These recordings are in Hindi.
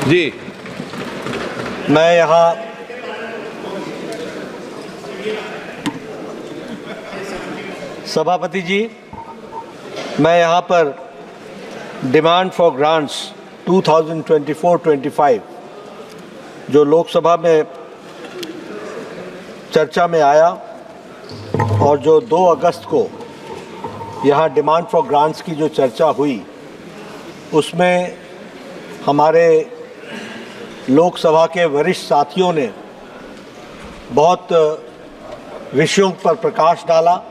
जी, मैं यहाँ सभापति जी, मैं यहाँ पर डिमांड फॉर ग्रांट्स 2024-25 जो लोकसभा में चर्चा में आया और जो 2 अगस्त को यहाँ डिमांड फॉर ग्रांट्स की जो चर्चा हुई उसमें हमारे लोकसभा के वरिष्ठ साथियों ने बहुत विषयों पर प्रकाश डाला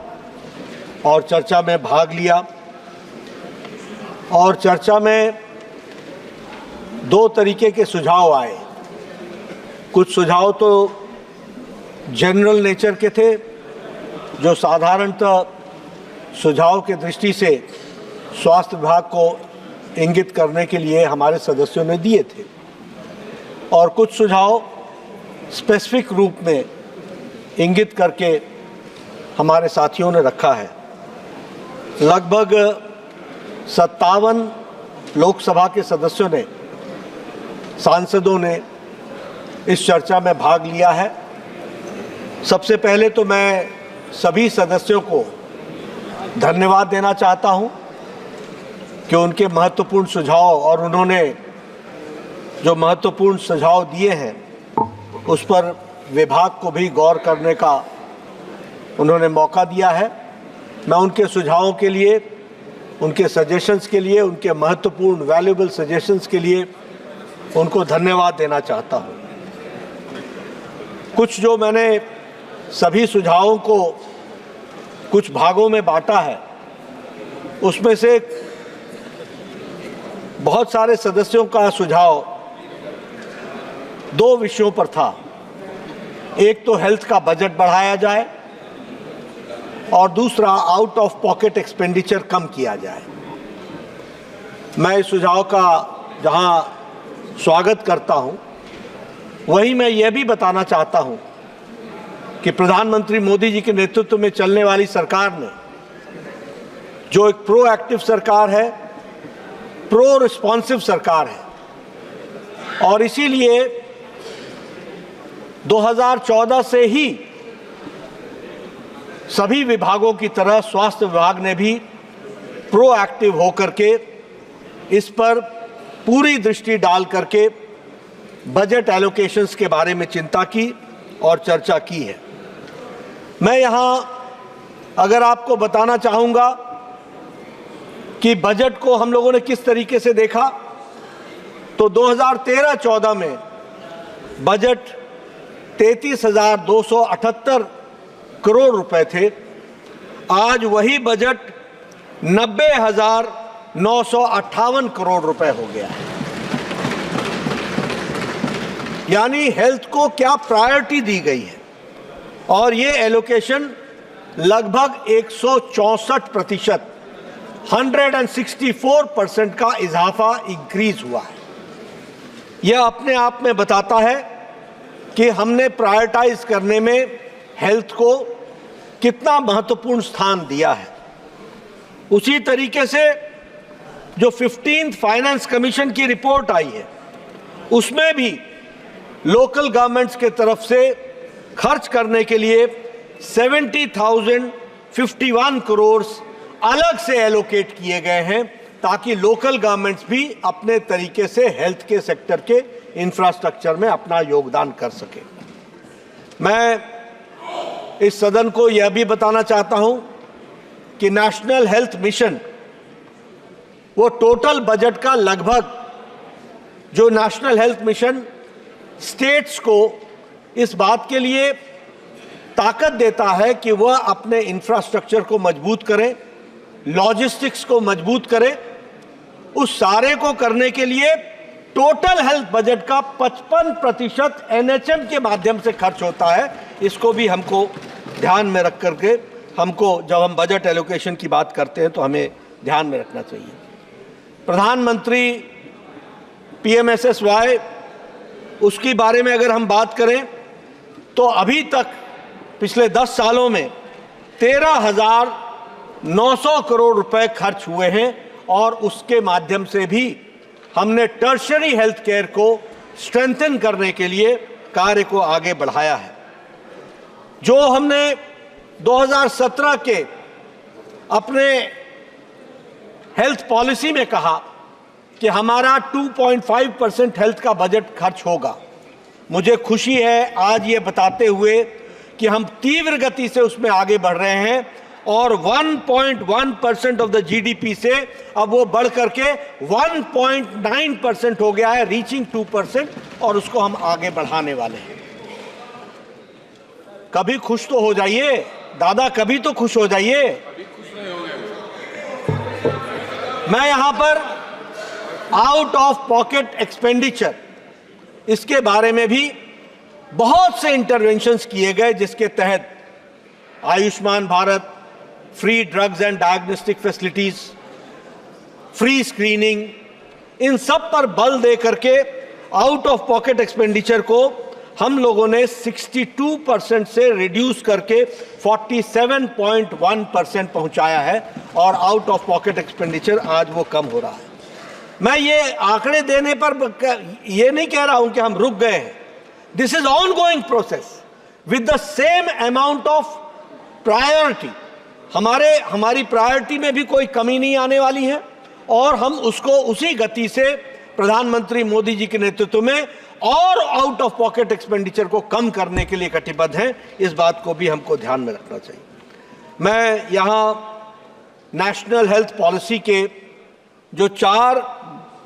और चर्चा में भाग लिया। और चर्चा में 2 तरीके के सुझाव आए। कुछ सुझाव तो जनरल नेचर के थे जो साधारणतः सुझाव के दृष्टि से स्वास्थ्य विभाग को इंगित करने के लिए हमारे सदस्यों ने दिए थे, और कुछ सुझाव स्पेसिफिक रूप में इंगित करके हमारे साथियों ने रखा है। लगभग 57 लोकसभा के सदस्यों ने, सांसदों ने इस चर्चा में भाग लिया है। सबसे पहले तो मैं सभी सदस्यों को धन्यवाद देना चाहता हूं कि उनके महत्वपूर्ण सुझाव और उन्होंने जो महत्वपूर्ण सुझाव दिए हैं उस पर विभाग को भी गौर करने का उन्होंने मौका दिया है। मैं उनके सुझावों के लिए, उनके सजेशंस के लिए, उनके महत्वपूर्ण वैल्यूएबल सजेशंस के लिए उनको धन्यवाद देना चाहता हूं। कुछ जो मैंने सभी सुझावों को कुछ भागों में बांटा है, उसमें से बहुत सारे सदस्यों का सुझाव 2 विषयों पर था। एक तो हेल्थ का बजट बढ़ाया जाए और दूसरा आउट ऑफ पॉकेट एक्सपेंडिचर कम किया जाए। मैं इस सुझाव का जहां स्वागत करता हूं, वहीं मैं यह भी बताना चाहता हूं कि प्रधानमंत्री मोदी जी के नेतृत्व में चलने वाली सरकार ने जो एक प्रोएक्टिव सरकार है, प्रो रिस्पॉन्सिव सरकार है, और इसीलिए 2014 से ही सभी विभागों की तरह स्वास्थ्य विभाग ने भी प्रोएक्टिव होकर के इस पर पूरी दृष्टि डाल करके बजट एलोकेशंस के बारे में चिंता की और चर्चा की है। मैं यहाँ अगर आपको बताना चाहूँगा कि बजट को हम लोगों ने किस तरीके से देखा, तो 2013-14 में बजट 33,278 करोड़ रुपए थे। आज वही बजट 90,958 करोड़ रुपए हो गया है। यानी हेल्थ को क्या प्रायोरिटी दी गई है, और ये एलोकेशन लगभग 164%, 164% का इजाफा इंक्रीज हुआ है। यह अपने आप में बताता है कि हमने प्रायोरिटाइज करने में हेल्थ को कितना महत्वपूर्ण स्थान दिया है। उसी तरीके से जो 15th फाइनेंस कमीशन की रिपोर्ट आई है, उसमें भी लोकल गवर्नमेंट्स के तरफ से खर्च करने के लिए 70,051 करोड़ अलग से एलोकेट किए गए हैं, ताकि लोकल गवर्नमेंट्स भी अपने तरीके से हेल्थ के सेक्टर के इंफ्रास्ट्रक्चर में अपना योगदान कर सके। मैं इस सदन को यह भी बताना चाहता हूं कि नेशनल हेल्थ मिशन, वो टोटल बजट का लगभग, जो नेशनल हेल्थ मिशन स्टेट्स को इस बात के लिए ताकत देता है कि वह अपने इंफ्रास्ट्रक्चर को मजबूत करें, लॉजिस्टिक्स को मजबूत करें, उस सारे को करने के लिए टोटल हेल्थ बजट का 55% एनएचएम के माध्यम से खर्च होता है। इसको भी हमको ध्यान में रख करके, हमको जब हम बजट एलोकेशन की बात करते हैं तो हमें ध्यान में रखना चाहिए। प्रधानमंत्री पीएमएसएसवाई, उसकी बारे में अगर हम बात करें तो अभी तक पिछले 10 सालों में 13,900 करोड़ रुपए खर्च हुए हैं, और उसके माध्यम से भी हमने टर्शरी हेल्थ केयर को स्ट्रेंथन करने के लिए कार्य को आगे बढ़ाया है। जो हमने 2017 के अपने हेल्थ पॉलिसी में कहा कि हमारा 2.5% हेल्थ का बजट खर्च होगा, मुझे खुशी है आज ये बताते हुए कि हम तीव्र गति से उसमें आगे बढ़ रहे हैं और 1.1% ऑफ द जीडीपी से अब वो बढ़ करके 1.9% हो गया है, रीचिंग 2%, और उसको हम आगे बढ़ाने वाले हैं। कभी खुश तो हो जाइए दादा, कभी तो खुश हो जाइए। मैं यहां पर आउट ऑफ पॉकेट एक्सपेंडिचर, इसके बारे में भी बहुत से इंटरवेंशंस किए गए, जिसके तहत Ayushman Bharat, free drugs and diagnostic facilities, free screening, इन सब पर बल दे करके आउट ऑफ पॉकेट एक्सपेंडिचर को हम लोगों ने 62% से रिड्यूस करके 47.1% पहुंचाया है और आउट ऑफ पॉकेट एक्सपेंडिचर आज वो कम हो रहा है। मैं ये आंकड़े देने पर ये नहीं कह रहा हूं कि हम रुक गए हैं। This is ongoing process with the same amount of priority. हमारी प्रायोरिटी में भी कोई कमी नहीं आने वाली है और हम उसको उसी गति से प्रधानमंत्री मोदी जी के नेतृत्व में और आउट ऑफ पॉकेट एक्सपेंडिचर को कम करने के लिए कटिबद्ध हैं। इस बात को भी हमको ध्यान में रखना चाहिए। मैं यहां नेशनल हेल्थ पॉलिसी के जो 4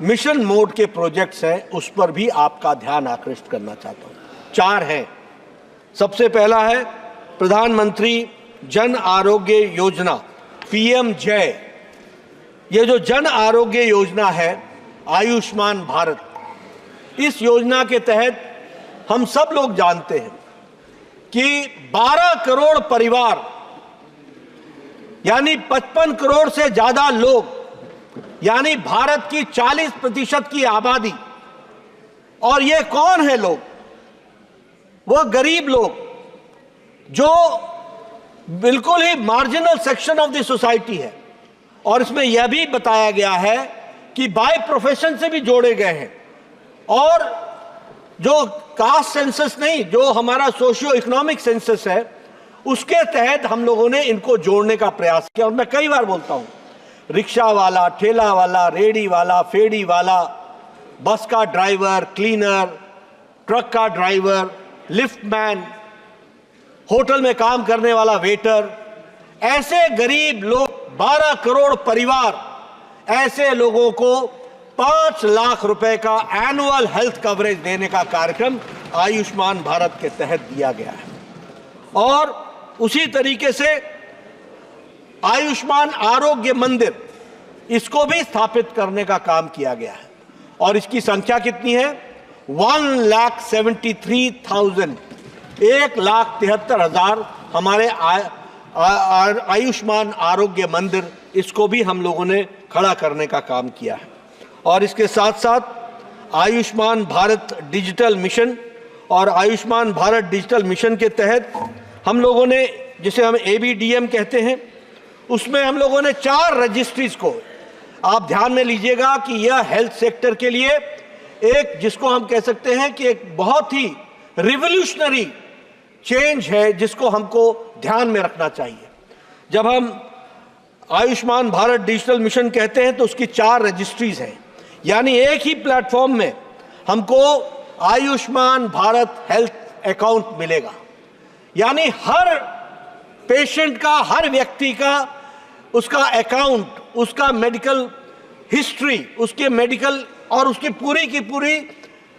मिशन मोड के प्रोजेक्ट्स हैं उस पर भी आपका ध्यान आकृष्ट करना चाहता हूं। 4 हैं। सबसे पहला है प्रधानमंत्री जन आरोग्य योजना, पीएम जय। ये जो जन आरोग्य योजना है, आयुष्मान भारत, इस योजना के तहत हम सब लोग जानते हैं कि 12 करोड़ परिवार यानी 55 करोड़ से ज्यादा लोग, यानी भारत की 40% की आबादी, और ये कौन है लोग? वो गरीब लोग जो बिल्कुल ही marginal section of the society है। और इसमें यह भी बताया गया है कि बाय प्रोफेशन से भी जोड़े गए हैं और जो कास्ट सेंसस नहीं, जो हमारा सोशियो इकोनॉमिक सेंसस है, उसके तहत हम लोगों ने इनको जोड़ने का प्रयास किया। और मैं कई बार बोलता हूं, रिक्शा वाला, ठेला वाला, रेडी वाला, फेड़ी वाला, बस का ड्राइवर, क्लीनर, ट्रक का ड्राइवर, लिफ्ट मैन, होटल में काम करने वाला वेटर, ऐसे गरीब लोग, 12 करोड़ परिवार, ऐसे लोगों को 5 लाख रुपए का एनुअल हेल्थ कवरेज देने का कार्यक्रम आयुष्मान भारत के तहत दिया गया है। और उसी तरीके से आयुष्मान आरोग्य मंदिर, इसको भी स्थापित करने का काम किया गया है। और इसकी संख्या कितनी है? 1,73,000, 1,73,000 हमारे आयुष्मान आरोग्य मंदिर, इसको भी हम लोगों ने खड़ा करने का काम किया है। और इसके साथ साथ आयुष्मान भारत डिजिटल मिशन और आयुष्मान भारत डिजिटल मिशन के तहत हम लोगों ने, जिसे हम ABDM कहते हैं, उसमें हम लोगों ने 4 रजिस्ट्रीज को, आप ध्यान में लीजिएगा कि यह हेल्थ सेक्टर के लिए एक, जिसको हम कह सकते हैं कि एक बहुत ही रिवोल्यूशनरी चेंज है, जिसको हमको ध्यान में रखना चाहिए। जब हम आयुष्मान भारत डिजिटल मिशन कहते हैं तो उसकी 4 रजिस्ट्रीज हैं, यानी एक ही प्लेटफॉर्म में हमको आयुष्मान भारत हेल्थ अकाउंट मिलेगा। यानी हर पेशेंट का, हर व्यक्ति का, उसका अकाउंट, उसका मेडिकल हिस्ट्री, उसके मेडिकल और उसकी पूरी की पूरी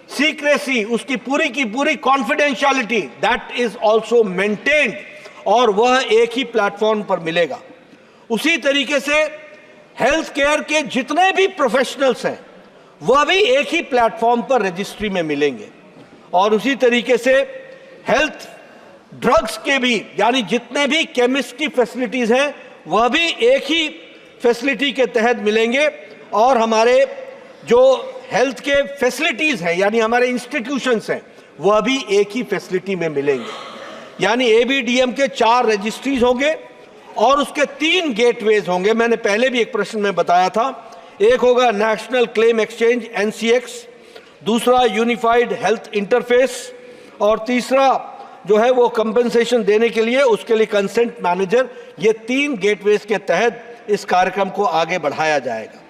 सीक्रेसी, उसकी पूरी की पूरी confidentiality, that is also maintained, और वह एक ही प्लेटफॉर्म पर मिलेगा। उसी तरीके से हेल्थ केयर के जितने भी प्रोफेशनल्स हैं वह भी एक ही प्लेटफॉर्म पर रजिस्ट्री में मिलेंगे। और उसी तरीके से हेल्थ ड्रग्स के भी, यानी जितने भी केमिस्ट की फैसिलिटीज हैं वह भी एक ही फैसिलिटी के तहत मिलेंगे। और हमारे जो हेल्थ के फैसिलिटीज हैं, यानी हमारे इंस्टीट्यूशंस हैं, वह भी एक ही फैसिलिटी में मिलेंगे। यानी ABDM के 4 रजिस्ट्रीज होंगे और उसके 3 गेटवेज होंगे। मैंने पहले भी एक प्रश्न में बताया था, एक होगा नेशनल क्लेम एक्सचेंज NCX, दूसरा यूनिफाइड हेल्थ इंटरफेस, और तीसरा जो है वो कंपनसेशन देने के लिए उसके लिए कंसेंट मैनेजर। ये 3 गेटवेज के तहत इस कार्यक्रम को आगे बढ़ाया जाएगा।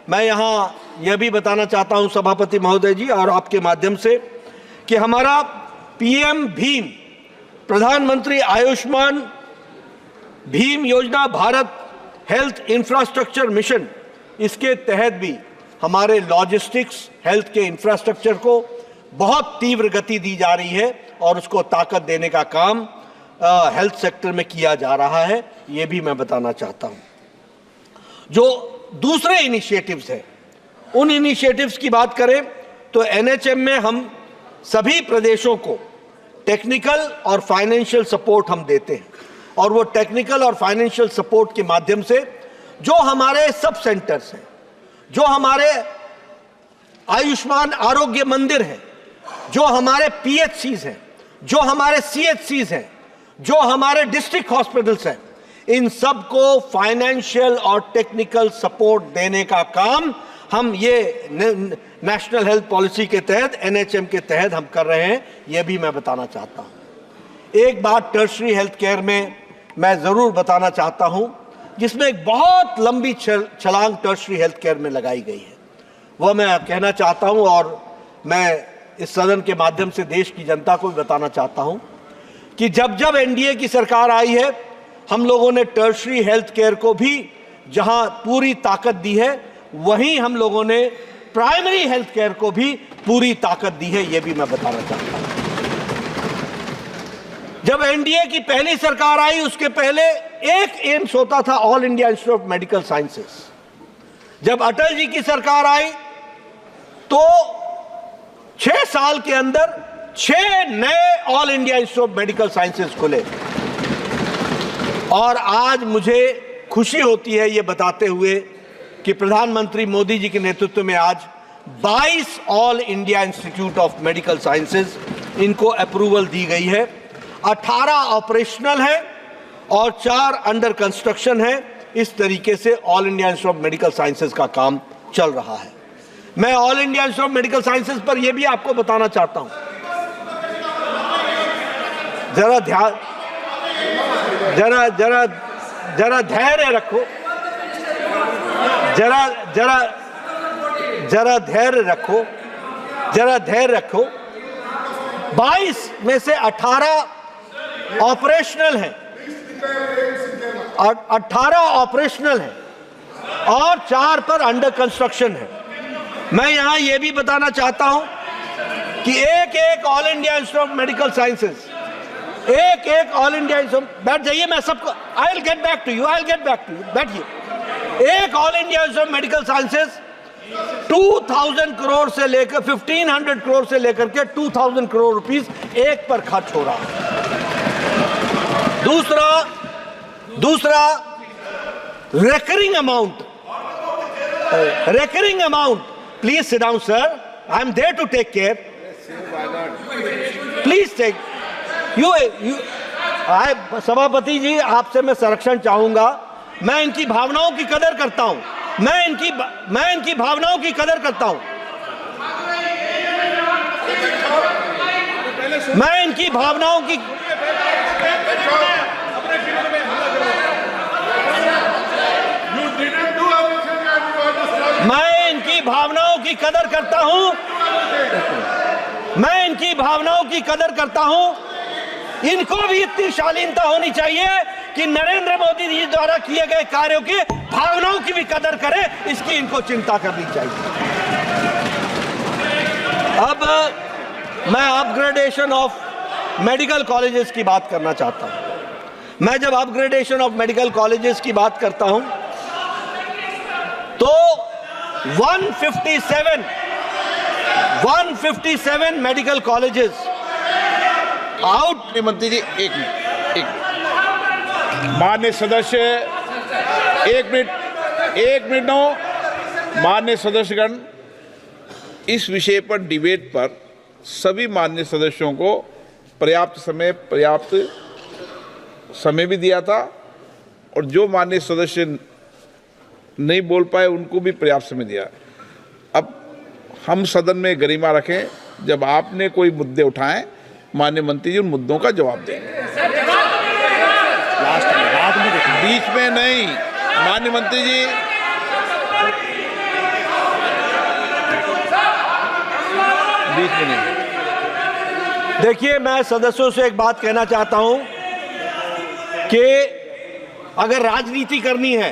मैं यहाँ यह भी बताना चाहता हूँ सभापति महोदय जी और आपके माध्यम से कि हमारा PM भीम, प्रधानमंत्री आयुष्मान भीम योजना, भारत हेल्थ इंफ्रास्ट्रक्चर मिशन, इसके तहत भी हमारे लॉजिस्टिक्स हेल्थ के इंफ्रास्ट्रक्चर को बहुत तीव्र गति दी जा रही है और उसको ताकत देने का काम हेल्थ सेक्टर में किया जा रहा है। ये भी मैं बताना चाहता हूँ। जो दूसरे इनिशिएटिव्स हैं, उन इनिशिएटिव्स की बात करें तो NHM में हम सभी प्रदेशों को टेक्निकल और फाइनेंशियल सपोर्ट हम देते हैं, और वो टेक्निकल और फाइनेंशियल सपोर्ट के माध्यम से जो हमारे सब सेंटर्स हैं, जो हमारे आयुष्मान आरोग्य मंदिर हैं, जो हमारे PHCs हैं, जो हमारे CHCs हैं, जो हमारे डिस्ट्रिक्ट हॉस्पिटल्स हैं, इन सबको फाइनेंशियल और टेक्निकल सपोर्ट देने का काम हम ये नेशनल हेल्थ पॉलिसी के तहत NHM के तहत हम कर रहे हैं। ये भी मैं बताना चाहता हूं। एक बात टर्शरी हेल्थ केयर में मैं जरूर बताना चाहता हूं, जिसमें एक बहुत लंबी छलांग टर्शरी हेल्थ केयर में लगाई गई है, वह मैं कहना चाहता हूं और मैं इस सदन के माध्यम से देश की जनता को भी बताना चाहता हूं कि जब जब NDA की सरकार आई है, हम लोगों ने टर्शरी हेल्थ केयर को भी जहां पूरी ताकत दी है, वहीं हम लोगों ने प्राइमरी हेल्थ केयर को भी पूरी ताकत दी है। यह भी मैं बताना चाहता हूं। जब NDA की पहली सरकार आई, उसके पहले एक एम्स होता था, all India institute of medical sciences. जब अटल जी की सरकार आई तो 6 साल के अंदर 6 नए all India institute of medical sciences खुले। और आज मुझे खुशी होती है ये बताते हुए कि प्रधानमंत्री मोदी जी के नेतृत्व में आज 22 all India institute of medical sciences इनको अप्रूवल दी गई है। 18 ऑपरेशनल है और 4 अंडर कंस्ट्रक्शन है। इस तरीके से all India institute of medical sciences का काम चल रहा है। मैं all India institute of medical sciences पर यह भी आपको बताना चाहता हूं, जरा ध्यान, जरा जरा जरा धैर्य रखो, जरा जरा जरा धैर्य रखो, जरा धैर्य रखो। 22 में से 18 ऑपरेशनल हैं, 18 ऑपरेशनल हैं और 4 पर अंडर कंस्ट्रक्शन है। मैं यहां यह भी बताना चाहता हूं कि एक all India institute of medical sciences, एक ऑल इंडिया, बैठ जाइए, मैं सबको, I will get back to you, बैठिए। एक all India institute of medical sciences 2000 crore से लेकर 1500 करोड़ से लेकर के 2000 करोड़ रुपीस एक पर खर्च हो रहा है। दूसरा recurring amount, please sit down sir, I am there to take care, please take you सभापति जी, आपसे मैं संरक्षण चाहूंगा। मैं इनकी भावनाओं की कदर करता हूं, मैं इनकी भावनाओं की कदर करता हूं, मैं इनकी भावनाओं की कदर करता हूं, मैं इनकी भावनाओं की कदर करता हूं। इनको भी इतनी शालीनता होनी चाहिए कि नरेंद्र मोदी जी द्वारा किए गए कार्यों की भावनाओं की भी कदर करें, इसकी इनको चिंता करनी चाहिए। अब मैं अपग्रेडेशन ऑफ मेडिकल कॉलेजेस की बात करना चाहता हूं। मैं जब अपग्रेडेशन ऑफ मेडिकल कॉलेजेस की बात करता हूं तो 157 मेडिकल कॉलेजेस आउट। मंत्री जी एक मिनट, माननीय सदस्य, एक मिनट नो। माननीय सदस्यगण, इस विषय पर डिबेट पर सभी माननीय सदस्यों को पर्याप्त समय भी दिया था, और जो माननीय सदस्य नहीं बोल पाए उनको भी पर्याप्त समय दिया। अब हम सदन में गरिमा रखें, जब आपने कोई मुद्दे उठाएं माननीय मंत्री जी उन मुद्दों का जवाब देंगे, बीच में नहीं। माननीय मंत्री जी बीच में नहीं। देखिए, मैं सदस्यों से एक बात कहना चाहता हूं कि अगर राजनीति करनी है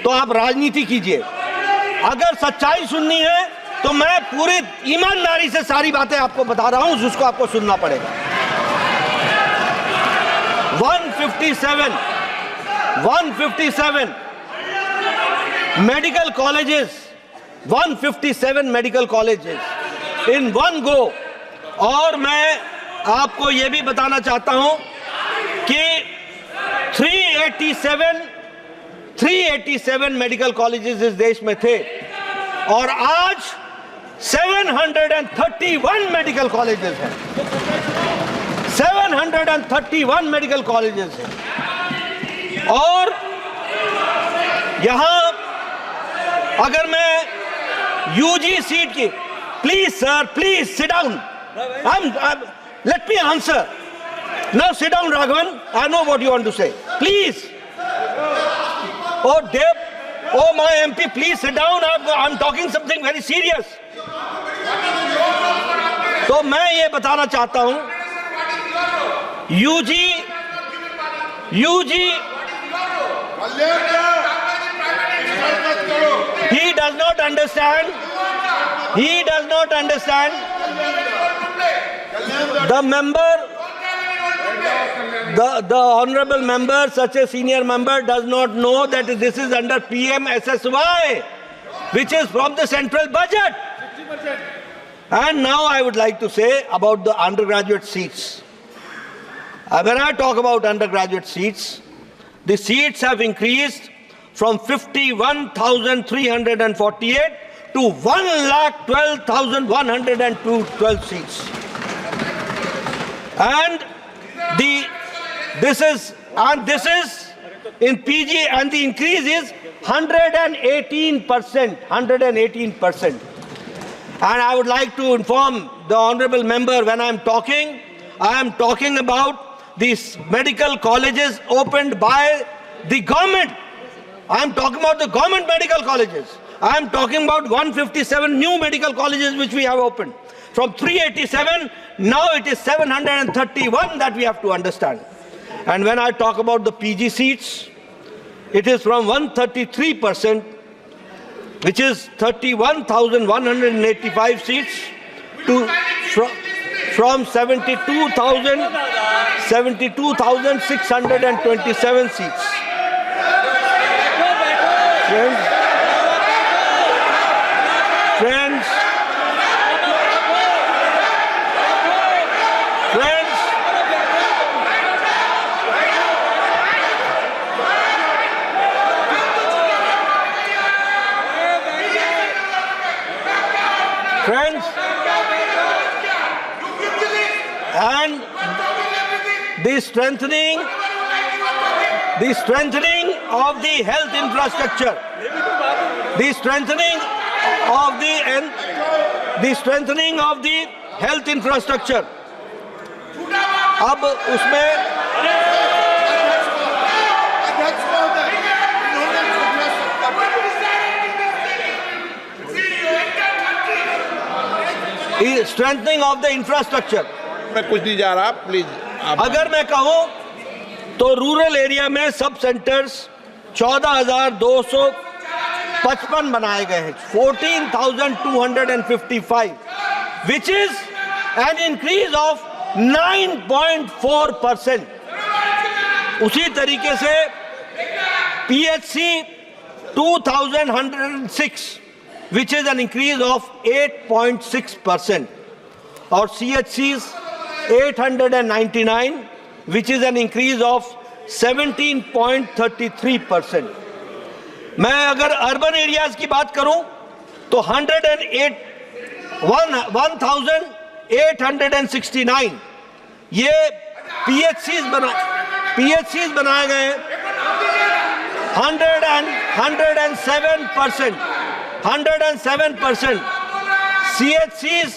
तो आप राजनीति कीजिए, अगर सच्चाई सुननी है तो मैं पूरी ईमानदारी से सारी बातें आपको बता रहा हूं जिसको आपको सुनना पड़ेगा। 157 medical colleges, 157 medical colleges in one go. और मैं आपको यह भी बताना चाहता हूं कि 387 मेडिकल कॉलेजेस इस देश में थे और आज 731 मेडिकल कॉलेजेस हैं। 731 मेडिकल कॉलेजेस हैं। और यहां अगर मैं यूजी सीट की, please sir, please sit down, let me answer. Now sit down, Raghavan. I know what you want to say. Please. Oh, Deb. Oh, my MP, please sit down. I'm talking something very serious. तो मैं ये बताना चाहता हूं, UG he does not understand. The honorable member, such a senior member, does not know that this is under PMSSY, which is from the central budget. And now I would like to say about the undergraduate seats. When I talk about undergraduate seats, the seats have increased from 51,348 to 1,12,112 seats. And this is in PG, and the increase is 118%. And I would like to inform the honorable member, when I am talking about these medical colleges opened by the government. I am talking about the government medical colleges. I am talking about 157 new medical colleges which we have opened. From 387, now it is 731, that we have to understand. And when I talk about the PG seats, it is from 133%, which is 31,185 seats, to from 72,627 seats. Friends, and the strengthening of the health infrastructure, the strengthening of the health infrastructure. अब उसमें strengthening of the infrastructure. मैं कुछ नहीं जा रहा, प्लीज। अगर मैं कहूं तो रूरल एरिया में सब सेंटर्स 14,255 बनाए गए हैं, 14,255, which is an increase of 9.4%. उसी तरीके से PHC 2,106, which is an increase of 8.6%, और CHCs 899, which is an increase of 17.33%. मैं अगर अर्बन एरियाज की बात करूं तो 1,869 ये PHCs बनाए गए हैं। 107%, CHCs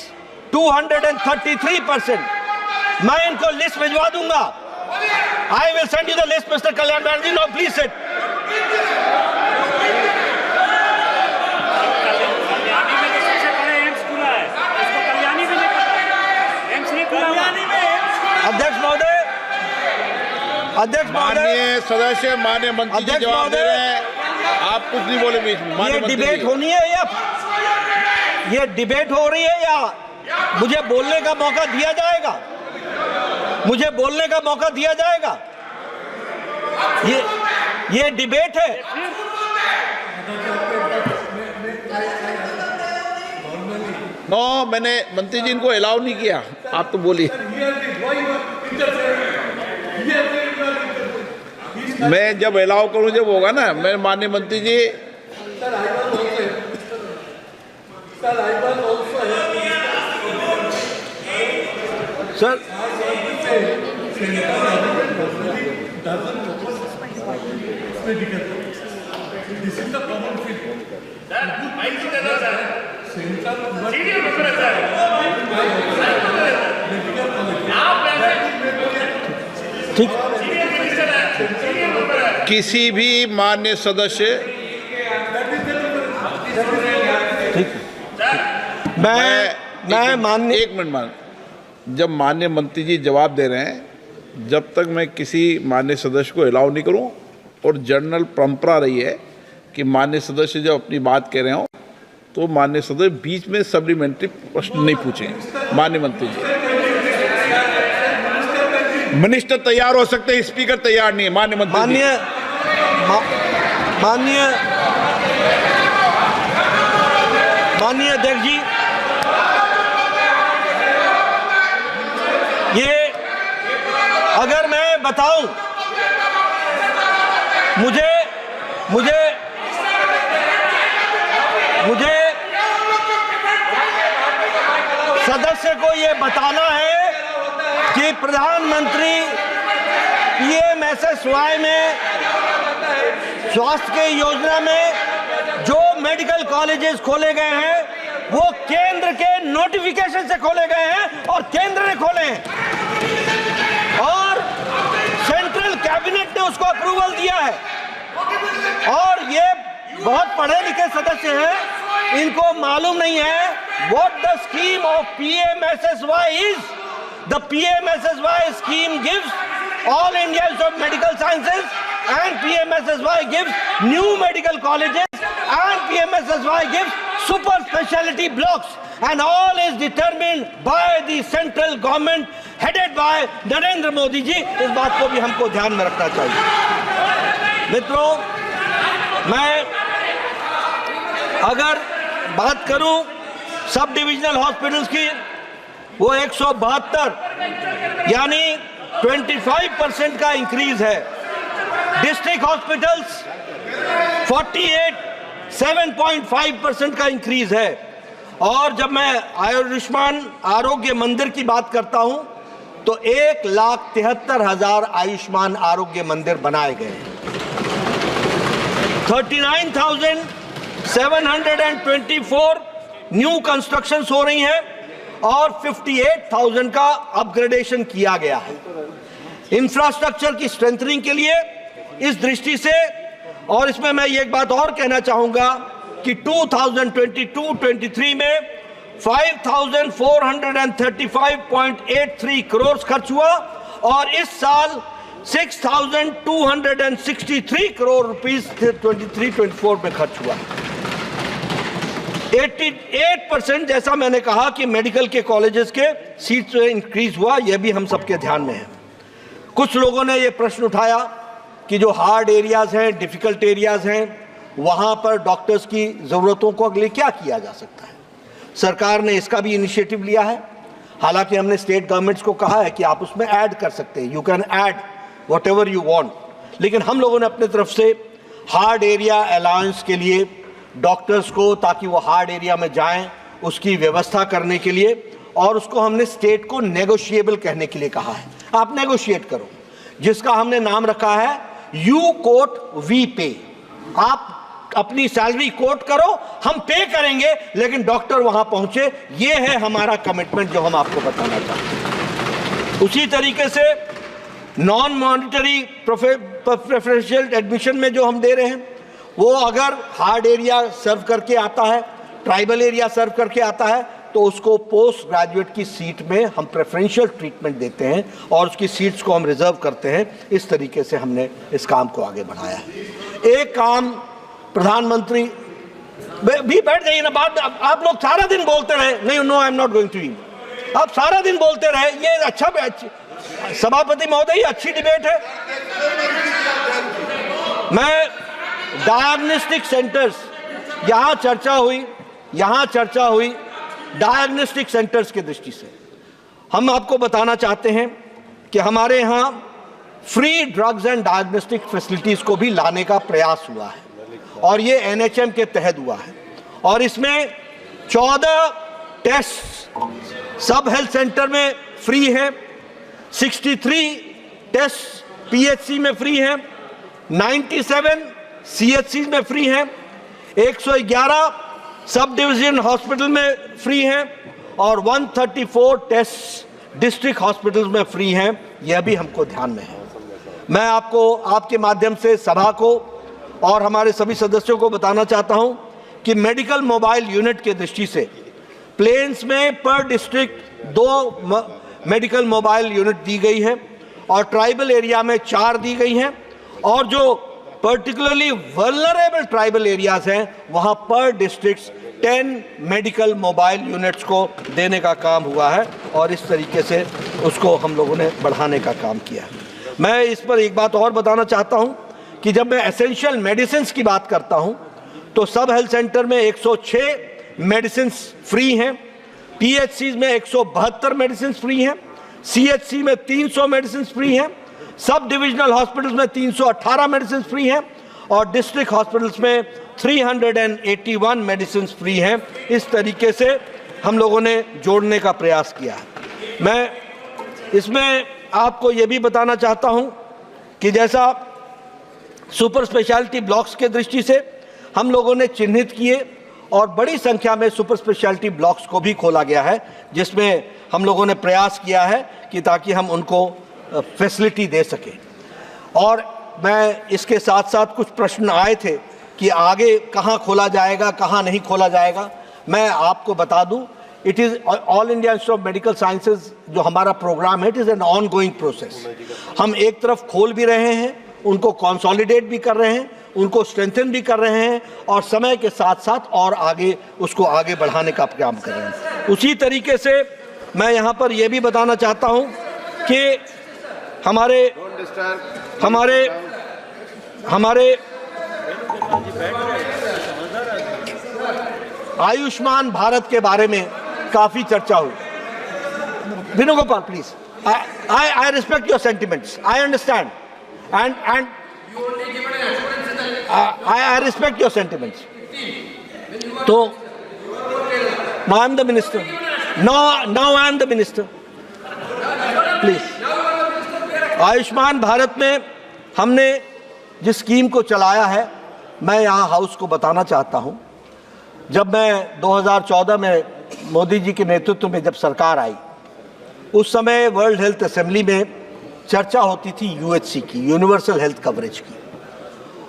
233%. मैं इनको लिस्ट भिजवा दूंगा. I will send you the list, Mr. Kalyan Banerjee. Now please sit. Kalyani में तो सबसे बड़े एम्स खुला है, इसको कल्याणी में नहीं पता है, एम्स नहीं खुला हुआ। अध्यक्ष महोदय, माननीय सदस्य, माननीय मंत्री जी जवाब दे रहे हैं, आप कुछ नहीं बोले बीच में. ये डिबेट होनी है या ये डिबेट हो रही है या मुझे बोलने का मौका दिया जाएगा? मुझे बोलने का मौका दिया जाएगा? ये डिबेट है. नो, मैंने मंत्री जी इनको अलाउ नहीं किया. आप तो बोलिए. मैं जब अलाउ करूं जब होगा ना. मैं माननीय मंत्री जी, सर ठीक. किसी भी माननीय सदस्य, मैं माननीय, एक मिनट मान, जब माननीय मंत्री जी जवाब दे रहे हैं, जब तक मैं किसी माननीय सदस्य को अलाउ नहीं करूं, और जनरल परंपरा रही है कि माननीय सदस्य जब अपनी बात कह रहे हो तो माननीय सदस्य बीच में सप्लीमेंट्री प्रश्न नहीं पूछेंगे. माननीय मंत्री जी, मिनिस्टर तैयार हो सकते हैं, स्पीकर तैयार नहीं है. माननीय मंत्री जी, माननीय अध्यक्ष जी, ये अगर मैं बताऊं, मुझे सदस्य को ये बताना है कि प्रधानमंत्री पीएमएसएसवाई में स्वास्थ्य के योजना में जो मेडिकल कॉलेजेस खोले गए हैं वो केंद्र के नोटिफिकेशन से खोले गए हैं और केंद्र ने खोले हैं और सेंट्रल कैबिनेट ने उसको अप्रूवल दिया है. और ये बहुत पढ़े लिखे सदस्य हैं, इनको मालूम नहीं है what the scheme of PMSSY is. The PMSSY scheme gives all India Institute of Medical Sciences and PMSSY gives new medical colleges and PMSSY gives super specialty blocks and all is determined by the central government headed by Narendra Modi ji. इस बात को भी हमको ध्यान में रखना चाहिए. मित्रों, मैं अगर बात करूं सब डिविजनल हॉस्पिटल्स की, वो 172 यानी 25% का इंक्रीज है. डिस्ट्रिक्ट हॉस्पिटल्स 48 7.5% का इंक्रीज है. और जब मैं आयुष्मान आरोग्य मंदिर की बात करता हूं तो 1,73,000 आयुष्मान आरोग्य मंदिर बनाए गए. 39,724 न्यू कंस्ट्रक्शंस हो रही हैं और 58,000 का अपग्रेडेशन किया गया है. इंफ्रास्ट्रक्चर की स्ट्रेंथनिंग के लिए इस दृष्टि से, और इसमें मैं एक बात और कहना चाहूंगा कि 2022-23 में 5,435.83 करोड़ खर्च हुआ और इस साल 6,263 करोड़ रुपीस 23-24 में खर्च हुआ. 88% जैसा मैंने कहा कि मेडिकल के कॉलेजेस के सीट्स में इंक्रीज हुआ, यह भी हम सबके ध्यान में है. कुछ लोगों ने यह प्रश्न उठाया कि जो हार्ड एरियाज हैं, डिफिकल्ट एरियाज हैं, वहां पर डॉक्टर्स की जरूरतों को अगले क्या किया जा सकता है. सरकार ने इसका भी इनिशिएटिव लिया है. हालांकि हमने स्टेट गवर्नमेंट्स को कहा है कि आप उसमें ऐड कर सकते हैं, you can add what ever you want. लेकिन हम लोगों ने अपने तरफ से हार्ड एरिया अलाउंस के लिए डॉक्टर्स को, ताकि वो हार्ड एरिया में जाएं, उसकी व्यवस्था करने के लिए, और उसको हमने स्टेट को नेगोशिएबल कहने के लिए कहा है. आप नेगोशिएट करो, जिसका हमने नाम रखा है यू कोट वी पे. आप अपनी सैलरी कोट करो, हम पे करेंगे, लेकिन डॉक्टर वहां पहुंचे। ये है हमारा कमिटमेंट जो हम आपको बताना चाहते हैं। उसी तरीके से नॉन मॉनिटरी प्रेफरेंशियल एडमिशन में जो हम दे रहे हैं, वो अगर हार्ड एरिया सर्व करके आता है, ट्राइबल एरिया सर्व करके आता है, तो उसको पोस्ट ग्रेजुएट की सीट में हम प्रेफरेंशियल ट्रीटमेंट देते हैं और उसकी सीट्स को हम रिजर्व करते हैं। इस तरीके से हमने इस काम को आगे बढ़ाया है। एक काम प्रधानमंत्री भी बैठ जाइए ना, बात आप लोग सारा दिन बोलते रहे, नहीं no I am not going to you, आप सारा दिन बोलते रहे, ये अच्छा सभापति महोदय अच्छी डिबेट है। मैं डायग्नोस्टिक सेंटर्स, यहां चर्चा हुई डायग्नोस्टिक सेंटर्स की दृष्टि से हम आपको बताना चाहते हैं कि हमारे यहां free drugs and diagnostic facilities को भी लाने का प्रयास हुआ है और ये एनएचएम के तहत हुआ है। और इसमें 14 टेस्ट सब हेल्थ सेंटर में फ्री है, 63 टेस्ट पीएचसी में फ्री है, 97 सीएचसी में फ्री है, 111 सब डिवीजन हॉस्पिटल में फ्री है और 134 टेस्ट डिस्ट्रिक्ट हॉस्पिटल्स में फ्री हैं। यह भी हमको ध्यान में है। मैं आपको आपके माध्यम से सभा को और हमारे सभी सदस्यों को बताना चाहता हूं कि मेडिकल मोबाइल यूनिट की दृष्टि से प्लेन्स में पर डिस्ट्रिक्ट 2 मेडिकल मोबाइल यूनिट दी गई है और ट्राइबल एरिया में 4 दी गई हैं और जो पर्टिकुलरली वल्नरेबल ट्राइबल एरियाज हैं वहां पर डिस्ट्रिक्ट्स 10 मेडिकल मोबाइल यूनिट्स को देने का काम हुआ है और इस तरीके से उसको हम लोगों ने बढ़ाने का काम किया है। मैं इस पर एक बात और बताना चाहता हूं कि जब मैं एसेंशियल मेडिसिन की बात करता हूं तो सब हेल्थ सेंटर में 106 मेडिसिन फ्री हैं, पीएचसी में 172 मेडिसिन फ्री हैं, सीएचसी में 300 मेडिसिन फ्री हैं, सब डिविजनल हॉस्पिटल्स में 318 मेडिसिन फ्री हैं और डिस्ट्रिक्ट हॉस्पिटल्स में 381 मेडिसिन फ्री हैं। इस तरीके से हम लोगों ने जोड़ने का प्रयास किया है। मैं इसमें आपको ये भी बताना चाहता हूं कि जैसा सुपर स्पेशलिटी ब्लॉक्स के दृष्टि से हम लोगों ने चिन्हित किए और बड़ी संख्या में सुपर स्पेशलिटी ब्लॉक्स को भी खोला गया है, जिसमें हम लोगों ने प्रयास किया है कि ताकि हम उनको फैसिलिटी दे सकें। और मैं इसके साथ साथ कुछ प्रश्न आए थे कि आगे कहाँ खोला जाएगा, कहाँ नहीं खोला जाएगा। मैं आपको बता दूं, it is all India institute of medical sciences जो हमारा प्रोग्राम है, it is an on going process. हम एक तरफ खोल भी रहे हैं, उनको कंसोलिडेट भी कर रहे हैं, उनको स्ट्रेंथन भी कर रहे हैं और समय के साथ साथ और आगे उसको आगे बढ़ाने का काम कर रहे हैं। उसी तरीके से मैं यहाँ पर यह भी बताना चाहता हूँ कि हमारे आयुष्मान भारत के बारे में काफी चर्चा हुई। Venugopal please, I respect your sentiments, I understand and I respect your sentiments. So now I am the minister. Now I am the minister. Please. Ayushman Bharat में हमने जिस स्कीम को चलाया है, मैं यहाँ हाउस को बताना चाहता हूँ। जब मैं 2014 में मोदी जी के नेतृत्व में जब सरकार आई, उस समय वर्ल्ड हेल्थ असेंबली में चर्चा होती थी यूएचसी की, यूनिवर्सल हेल्थ कवरेज की।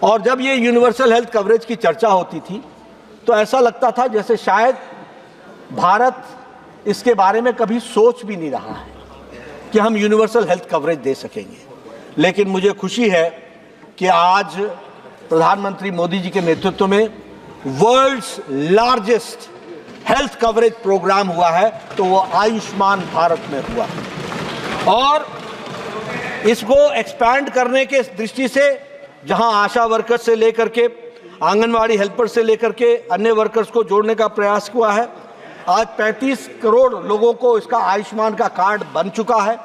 और जब ये यूनिवर्सल हेल्थ कवरेज की चर्चा होती थी तो ऐसा लगता था जैसे शायद भारत इसके बारे में कभी सोच भी नहीं रहा है कि हम यूनिवर्सल हेल्थ कवरेज दे सकेंगे। लेकिन मुझे खुशी है कि आज प्रधानमंत्री मोदी जी के नेतृत्व में world's largest health coverage programme हुआ है, तो वो आयुष्मान भारत में हुआ और इसको एक्सपैंड करने के दृष्टि से जहां आशा वर्कर्स से लेकर के आंगनवाड़ी हेल्पर से लेकर के अन्य वर्कर्स को जोड़ने का प्रयास हुआ है। आज 35 करोड़ लोगों को इसका आयुष्मान का कार्ड बन चुका है,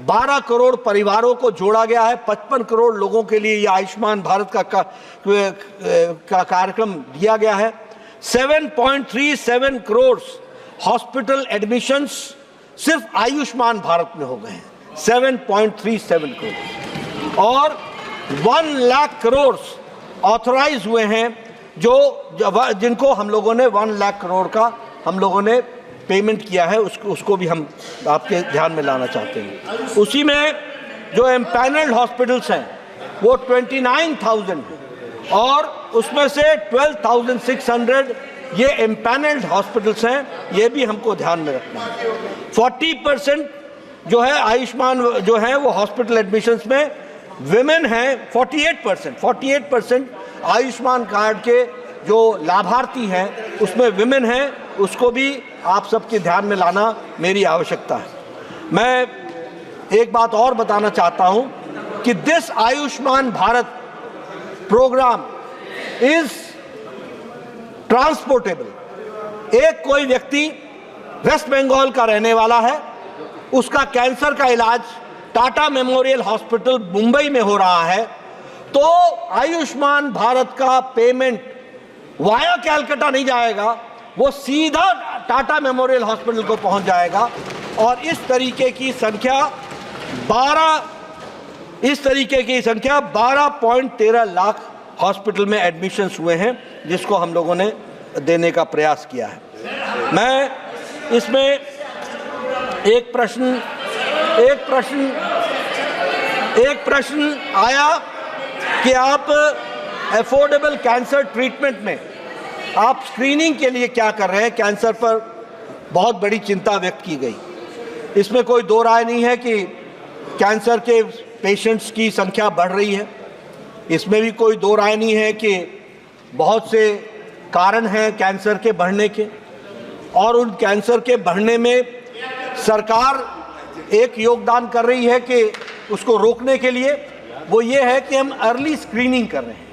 12 करोड़ परिवारों को जोड़ा गया है, 55 करोड़ लोगों के लिए यह आयुष्मान भारत का कार्यक्रम दिया गया है। 7.37 करोड़ हॉस्पिटल एडमिशंस सिर्फ आयुष्मान भारत में हो गए हैं, 7.37 करोड़, और 1 लाख करोड़ ऑथराइज हुए हैं, जिनको हम लोगों ने 1 लाख करोड़ का हम लोगों ने पेमेंट किया है, उसको भी हम आपके ध्यान में लाना चाहते हैं। उसी में जो एम्पैनल्ड हॉस्पिटल्स हैं वो 29,000 हैं और उसमें से 12,600 ये एम्पैनल्ड हॉस्पिटल्स हैं, ये भी हमको ध्यान में रखना है। 40% जो है आयुष्मान जो है वो हॉस्पिटल एडमिशन्स में विमेन हैं। 48% आयुष्मान कार्ड के जो लाभार्थी हैं उसमें विमेन हैं, उसको भी आप सबके ध्यान में लाना मेरी आवश्यकता है। मैं एक बात और बताना चाहता हूं कि this Ayushman Bharat programme is transportable. एक कोई व्यक्ति वेस्ट बंगाल का रहने वाला है, उसका कैंसर का इलाज टाटा मेमोरियल हॉस्पिटल मुंबई में हो रहा है, तो आयुष्मान भारत का पेमेंट वाया कैलकाटा नहीं जाएगा, वो सीधा टाटा मेमोरियल हॉस्पिटल को पहुंच जाएगा। और इस तरीके की संख्या 12.13 लाख हॉस्पिटल में एडमिशन्स हुए हैं, जिसको हम लोगों ने देने का प्रयास किया है। मैं इसमें एक प्रश्न आया कि आप अफोर्डेबल कैंसर ट्रीटमेंट में आप स्क्रीनिंग के लिए क्या कर रहे हैं। कैंसर पर बहुत बड़ी चिंता व्यक्त की गई। इसमें कोई दो राय नहीं है कि कैंसर के पेशेंट्स की संख्या बढ़ रही है। इसमें भी कोई दो राय नहीं है कि बहुत से कारण हैं कैंसर के बढ़ने के, और उन कैंसर के बढ़ने में सरकार एक योगदान कर रही है कि उसको रोकने के लिए, वो ये है कि हम अर्ली स्क्रीनिंग कर रहे हैं।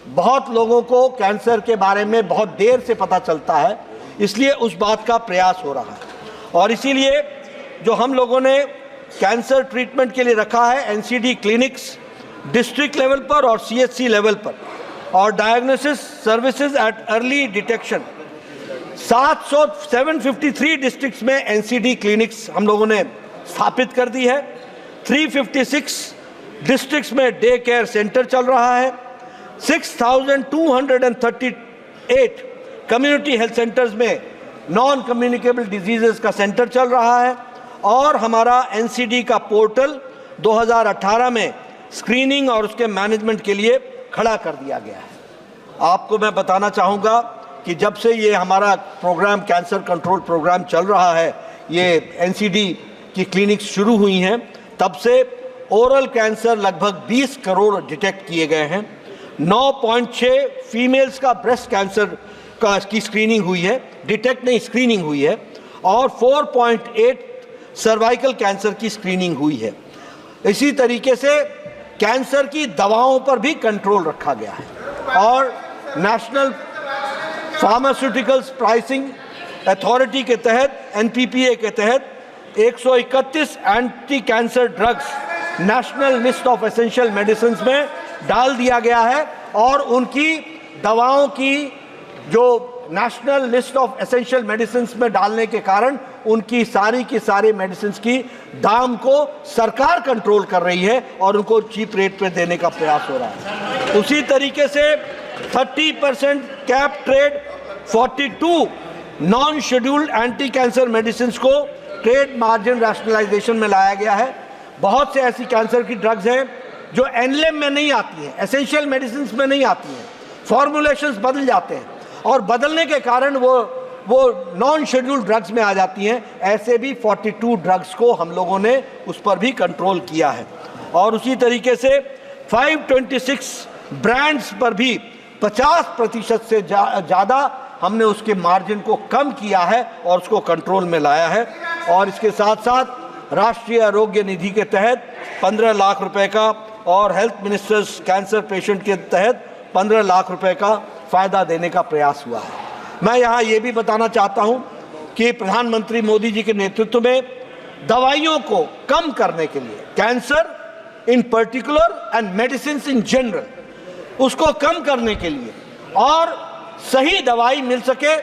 बहुत लोगों को कैंसर के बारे में बहुत देर से पता चलता है, इसलिए उस बात का प्रयास हो रहा है। और इसीलिए जो हम लोगों ने कैंसर ट्रीटमेंट के लिए रखा है एनसीडी क्लिनिक्स डिस्ट्रिक्ट लेवल पर और सीएचसी लेवल पर, और diagnosis services at early detection 753 districts में एनसीडी क्लिनिक्स हम लोगों ने स्थापित कर दी है। 356 डिस्ट्रिक्ट्स में डे केयर सेंटर चल रहा है। 6,238 कम्युनिटी हेल्थ सेंटर्स में नॉन कम्युनिकेबल डिजीजेस का सेंटर चल रहा है, और हमारा एनसीडी का पोर्टल 2018 में स्क्रीनिंग और उसके मैनेजमेंट के लिए खड़ा कर दिया गया है। आपको मैं बताना चाहूँगा कि जब से ये हमारा प्रोग्राम कैंसर कंट्रोल प्रोग्राम चल रहा है, ये एनसीडी की क्लिनिक्स शुरू हुई हैं, तब से ओरल कैंसर लगभग 20 करोड़ डिटेक्ट किए गए हैं। 9.6 फीमेल्स का ब्रेस्ट कैंसर की स्क्रीनिंग हुई है, डिटेक्ट नहीं स्क्रीनिंग हुई है, और 4.8 सर्वाइकल कैंसर की स्क्रीनिंग हुई है। इसी तरीके से कैंसर की दवाओं पर भी कंट्रोल रखा गया है, और नेशनल फार्मास्यूटिकल्स प्राइसिंग अथॉरिटी के तहत एनपीपीए के तहत 131 anti cancer drugs national list of essential medicine में डाल दिया गया है, और उनकी दवाओं की जो national list of essential medicine में डालने के कारण उनकी सारी की सारी मेडिसिन की दाम को सरकार कंट्रोल कर रही है और उनको चीप रेट पे देने का प्रयास हो रहा है। उसी तरीके से 30% cap trade 42 non scheduled anti cancer medicine को ट्रेड मार्जिन रैशनलाइजेशन में लाया गया है। बहुत से ऐसी कैंसर की ड्रग्स हैं जो एनलेम में नहीं आती हैं, एसेंशियल मेडिसिन में नहीं आती हैं, फॉर्मुलेशंस बदल जाते हैं और बदलने के कारण वो नॉन शेड्यूल्ड ड्रग्स में आ जाती हैं। ऐसे भी 42 ड्रग्स को हम लोगों ने उस पर भी कंट्रोल किया है। और उसी तरीके से 526 ब्रांड्स पर भी 50% से ज़्यादा हमने उसके मार्जिन को कम किया है और उसको कंट्रोल में लाया है। और इसके साथ साथ राष्ट्रीय आरोग्य निधि के तहत 15 लाख रुपए का और हेल्थ मिनिस्टर्स कैंसर पेशेंट के तहत 15 लाख रुपए का फ़ायदा देने का प्रयास हुआ है। मैं यहाँ ये भी बताना चाहता हूँ कि प्रधानमंत्री मोदी जी के नेतृत्व में दवाइयों को कम करने के लिए, cancer in particular and medicine in general, उसको कम करने के लिए और सही दवाई मिल सके,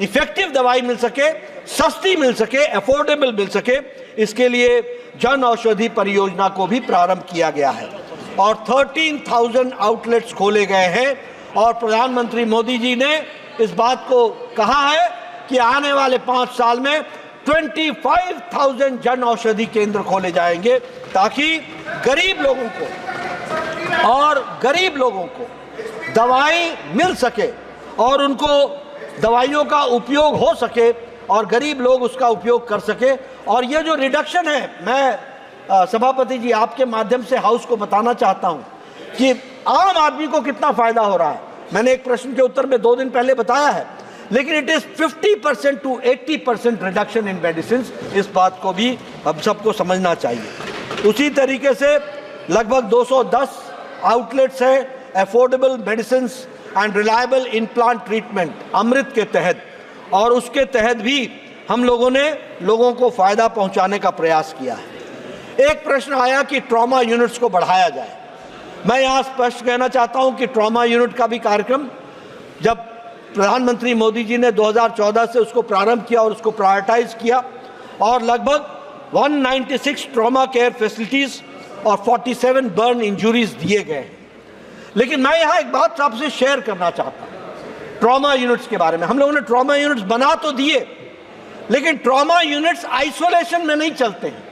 इफेक्टिव दवाई मिल सके, सस्ती मिल सके, अफोर्डेबल मिल सके, इसके लिए जन औषधि परियोजना को भी प्रारंभ किया गया है। और 13,000 आउटलेट्स खोले गए हैं। और प्रधानमंत्री मोदी जी ने इस बात को कहा है कि आने वाले 5 साल में 25,000 जन औषधि केंद्र खोले जाएंगे, ताकि गरीब लोगों को दवाई मिल सके और उनको दवाइयों का उपयोग हो सके और गरीब लोग उसका उपयोग कर सके। और ये जो रिडक्शन है, मैं सभापति जी आपके माध्यम से हाउस को बताना चाहता हूं कि आम आदमी को कितना फायदा हो रहा है। मैंने एक प्रश्न के उत्तर में 2 दिन पहले बताया है, लेकिन it is 50% to 80% reduction in medicine. इस बात को भी हम सबको समझना चाहिए। उसी तरीके से लगभग 210 आउटलेट्स हैं affordable medicine and reliable implant treatment Amrit के तहत, और उसके तहत भी हम लोगों ने लोगों को फायदा पहुंचाने का प्रयास किया है। एक प्रश्न आया कि ट्रॉमा यूनिट्स को बढ़ाया जाए। मैं यहाँ स्पष्ट कहना चाहता हूँ कि ट्रॉमा यूनिट का भी कार्यक्रम जब प्रधानमंत्री मोदी जी ने 2014 से उसको प्रारंभ किया और उसको प्रायोरिटाइज किया, और लगभग 196 ट्रॉमा केयर फैसिलिटीज और 47 बर्न इंजुरीज दिए गए हैं। लेकिन मैं यहाँ एक बात आपसे शेयर करना चाहता हूँ ट्रॉमा यूनिट्स के बारे में। हम लोगों ने ट्रॉमा यूनिट्स बना तो दिए, लेकिन ट्रॉमा यूनिट्स आइसोलेशन में नहीं चलते हैं।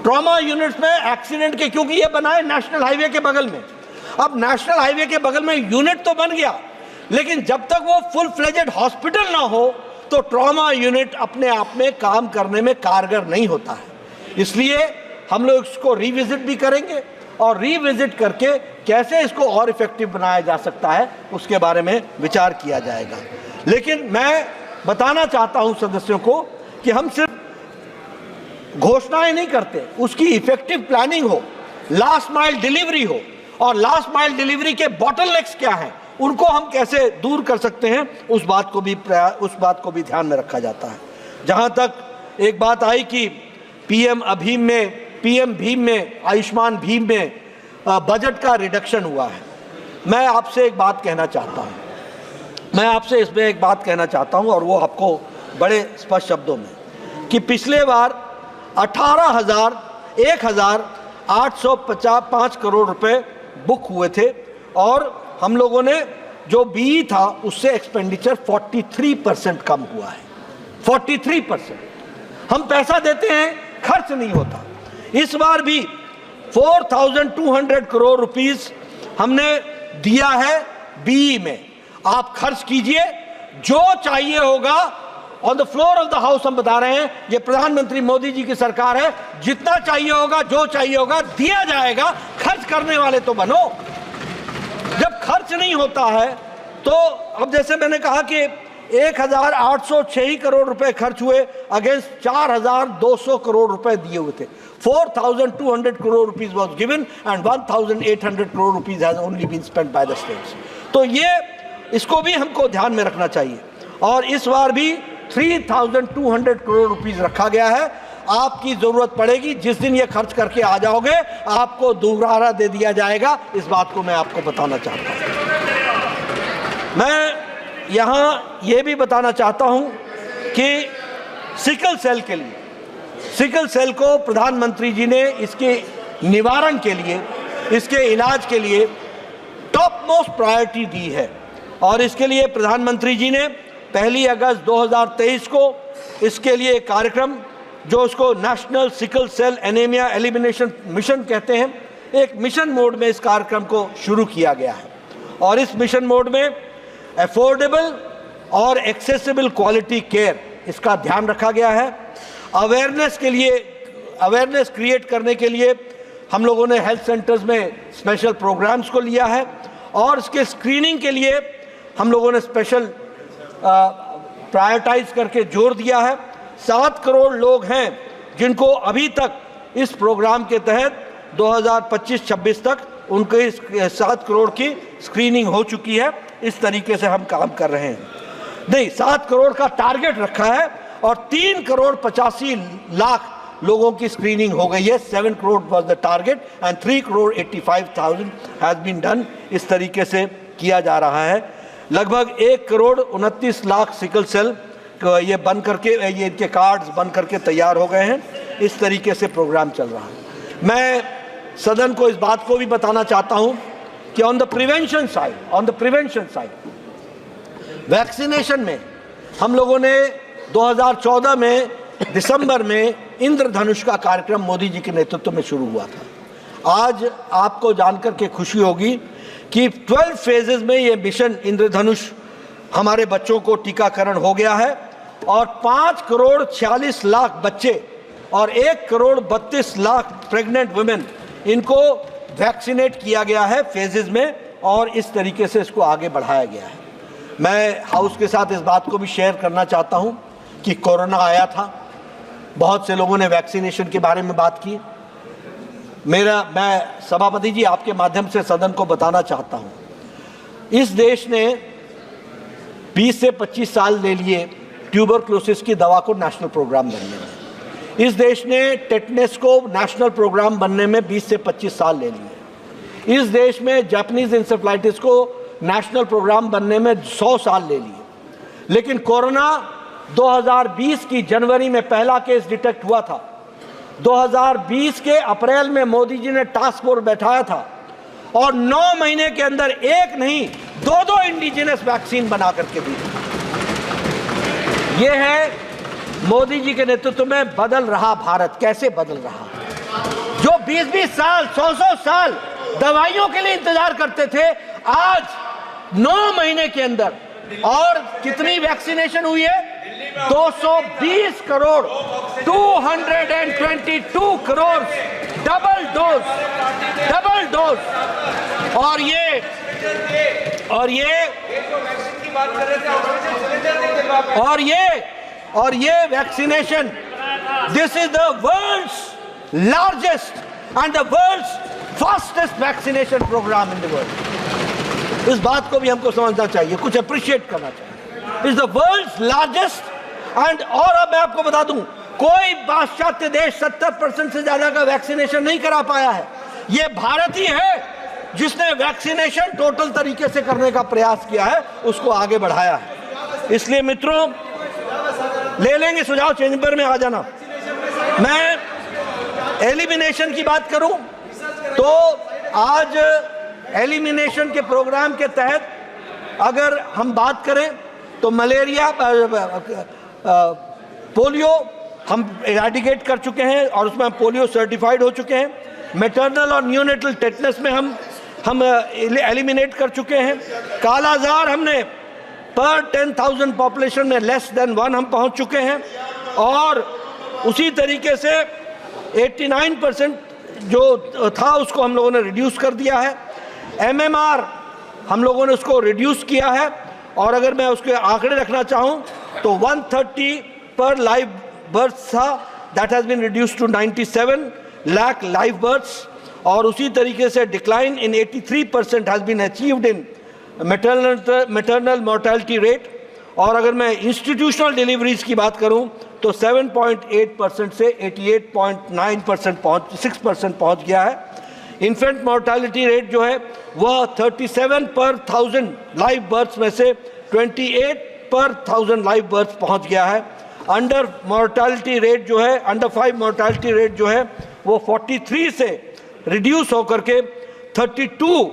ट्रॉमा यूनिट्स में एक्सीडेंट के, क्योंकि ये बनाए नेशनल हाईवे के बगल में। अब नेशनल हाईवे के बगल में यूनिट तो बन गया, लेकिन जब तक वो फुल फ्लेजेड हॉस्पिटल ना हो तो ट्रॉमा यूनिट अपने आप में काम करने में कारगर नहीं होता है। इसलिए हम लोग इसको रिविजिट भी करेंगे और रिविजिट करके कैसे इसको और इफेक्टिव बनाया जा सकता है उसके बारे में विचार किया जाएगा। लेकिन मैं बताना चाहता हूं सदस्यों को कि हम सिर्फ घोषणाएं नहीं करते, उसकी इफेक्टिव प्लानिंग हो, लास्ट माइल डिलीवरी हो, और लास्ट माइल डिलीवरी के बॉटलनेक्स क्या हैं उनको हम कैसे दूर कर सकते हैं, उस बात को भी ध्यान में रखा जाता है। जहां तक एक बात आई कि पीएम भीम में आयुष्मान भीम में बजट का रिडक्शन हुआ है, मैं आपसे एक बात कहना चाहता हूं। मैं आपसे इसमें एक बात कहना चाहता हूं, और वो आपको बड़े स्पष्ट शब्दों में, कि पिछले बार 1,805 करोड़ रुपए बुक हुए थे, और हम लोगों ने जो बीई था उससे एक्सपेंडिचर 43% कम हुआ है। 43% हम पैसा देते हैं, खर्च नहीं होता। इस बार भी 4,200 करोड़ रुपीस हमने दिया है बीई में। आप खर्च कीजिए, जो चाहिए होगा on the floor of the house हम बता रहे हैं, ये प्रधानमंत्री मोदी जी की सरकार है, जितना चाहिए होगा, जो चाहिए होगा दिया जाएगा। खर्च करने वाले तो बनो। जब खर्च नहीं होता है तो, अब जैसे मैंने कहा कि 1,806 करोड़ रुपए खर्च हुए अगेंस्ट 4,200 करोड़ रुपए दिए हुए थे। 4,200 crore rupees was given and 1,800 crore rupees has only been spent by the states. तो ये इसको भी हमको ध्यान में रखना चाहिए। और इस बार भी 3,200 करोड़ रुपीस रखा गया है। आपकी जरूरत पड़ेगी, जिस दिन ये खर्च करके आ जाओगे आपको दोबारा दे दिया जाएगा। इस बात को मैं आपको बताना चाहता हूँ। मैं यहाँ ये भी बताना चाहता हूँ कि सिकल सेल के लिए, सिकल सेल को प्रधानमंत्री जी ने इसके निवारण के लिए, इसके इलाज के लिए टॉप मोस्ट प्रायोरिटी दी है। और इसके लिए प्रधानमंत्री जी ने 1 अगस्त 2023 को इसके लिए एक कार्यक्रम, जो उसको national sickle cell anaemia elimination mission कहते हैं, एक मिशन मोड में इस कार्यक्रम को शुरू किया गया है। और इस मिशन मोड में अफोर्डेबल और एक्सेसिबल क्वालिटी केयर, इसका ध्यान रखा गया है। अवेयरनेस के लिए, अवेयरनेस क्रिएट करने के लिए हम लोगों ने हेल्थ सेंटर्स में स्पेशल प्रोग्राम्स को लिया है। और इसके स्क्रीनिंग के लिए हम लोगों ने स्पेशल प्रायोरिटाइज करके जोर दिया है। 7 करोड़ लोग हैं जिनको अभी तक इस प्रोग्राम के तहत 2025-26 तक उनके 7 करोड़ की स्क्रीनिंग हो चुकी है। इस तरीके से हम काम कर रहे हैं। नहीं, 7 करोड़ का टारगेट रखा है और 3 करोड़ 85 लाख लोगों की स्क्रीनिंग हो गई है। 7 crore was the target and 3 crore 85,000 has been done. इस तरीके से किया जा रहा है। लगभग 1 करोड़ 29 लाख सिकल सेल ये बन करके, ये इनके कार्ड्स बन करके तैयार हो गए हैं। इस तरीके से प्रोग्राम चल रहा है। मैं सदन को इस बात को भी बताना चाहता हूं कि on the prevention side vaccination में हम लोगों ने 2014 में दिसंबर में इंद्रधनुष का कार्यक्रम मोदी जी के नेतृत्व में शुरू हुआ था। आज आपको जानकर के खुशी होगी कि 12 फेजेस में ये मिशन इंद्रधनुष हमारे बच्चों को टीकाकरण हो गया है और 5,46,00,000 बच्चे और 1,32,00,000 प्रेग्नेंट वुमेन इनको वैक्सीनेट किया गया है फेजेस में, और इस तरीके से इसको आगे बढ़ाया गया है। मैं हाउस के साथ इस बात को भी शेयर करना चाहता हूं कि कोरोना आया था, बहुत से लोगों ने वैक्सीनेशन के बारे में बात की। मैं सभापति जी आपके माध्यम से सदन को बताना चाहता हूं, इस देश ने 20 से 25 साल ले लिए ट्यूबरक्लोसिस की दवा को नेशनल प्रोग्राम बनने में। इस देश ने टेटनस को नेशनल प्रोग्राम बनने में 20 से 25 साल ले लिए। इस देश में जापानीज इंसेफ्लाइटिस को नेशनल प्रोग्राम बनने में 100 साल ले लिए। लेकिन कोरोना 2020 की जनवरी में पहला केस डिटेक्ट हुआ था। 2020 के अप्रैल में मोदी जी ने टास्क फोर्स बैठाया था और 9 महीने के अंदर एक नहीं 2 इंडिजिनस वैक्सीन बना करके दी। ये है मोदी जी के नेतृत्व में बदल रहा भारत। कैसे बदल रहा? जो 20-20 साल 100-100 साल दवाइयों के लिए इंतजार करते थे, आज 9 महीने के अंदर, और कितनी वैक्सीनेशन हुई है? 220 करोड़, 222 करोड़ डबल डोज। और ये vaccination, this is the world's largest and the world's fastest vaccination programme in the world. इस बात को भी हमको समझना चाहिए, कुछ अप्रिशिएट करना चाहिए। Is the world's largest and, और अब मैं आपको बता दूं, कोई पाश्चात्य देश 70% से ज्यादा का वैक्सीनेशन नहीं करा पाया है। ये भारत ही है जिसने वैक्सीनेशन टोटल तरीके से करने का प्रयास किया है, उसको आगे बढ़ाया है। इसलिए मित्रों, ले लेंगे सुझाव, चेंबर में आ जाना। मैं एलिमिनेशन की बात करूं तो आज एलिमिनेशन के प्रोग्राम के तहत अगर हम बात करें तो मलेरिया, पोलियो हम इरेडिकेट कर चुके हैं और उसमें हम पोलियो सर्टिफाइड हो चुके हैं। मैटरनल और न्यूनेटल टेटनस में हम एलिमिनेट कर चुके हैं। कालाजार हमने पर 10,000 पॉपुलेशन में लेस देन 1 हम पहुंच चुके हैं, और उसी तरीके से 89% जो था उसको हम लोगों ने रिड्यूस कर दिया है। MMR हम लोगों ने उसको रिड्यूस किया है, और अगर मैं उसके आंकड़े रखना चाहूं तो 130 पर लाइव बर्थ था, that has been reduce to 97 lakh live births, और उसी तरीके से decline in 83% has been achieved in maternal mortality rate. और अगर मैं इंस्टीट्यूशनल डिलीवरीज की बात करूं तो 7.8% से 88.9% 6% पहुंच गया है। इन्फेंट मोर्टेलिटी रेट जो है वह 37 पर 1000 लाइव बर्थ्स में से 28 पर 1000 लाइव बर्थ्स पहुंच गया है। अंडर मोर्टेलिटी रेट जो है, अंडर 5 मोर्टेलिटी रेट जो है वो 43 से रिड्यूस होकर के 32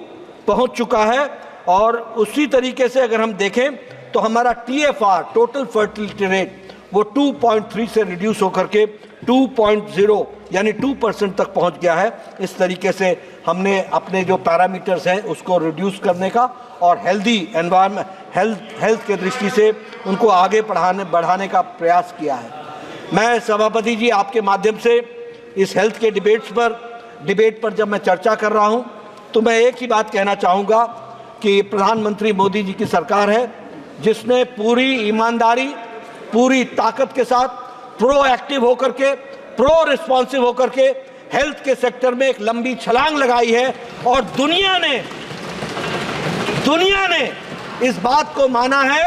पहुंच चुका है। और उसी तरीके से अगर हम देखें तो हमारा TFR टोटल फर्टिलिटी रेट वो 2.3 से रिड्यूस होकर के 2.0 यानी 2% तक पहुंच गया है। इस तरीके से हमने अपने जो पैरामीटर्स हैं उसको रिड्यूस करने का और हेल्दी एनवायरनमेंट, हेल्थ के दृष्टि से उनको आगे बढ़ाने का प्रयास किया है। मैं सभापति जी आपके माध्यम से इस हेल्थ के डिबेट पर जब मैं चर्चा कर रहा हूं तो मैं एक ही बात कहना चाहूँगा कि प्रधानमंत्री मोदी जी की सरकार है जिसने पूरी ईमानदारी, पूरी ताकत के साथ प्रोएक्टिव होकर के, प्रो रिस्पॉन्सिव होकर के हेल्थ के सेक्टर में एक लंबी छलांग लगाई है। और दुनिया ने इस बात को माना है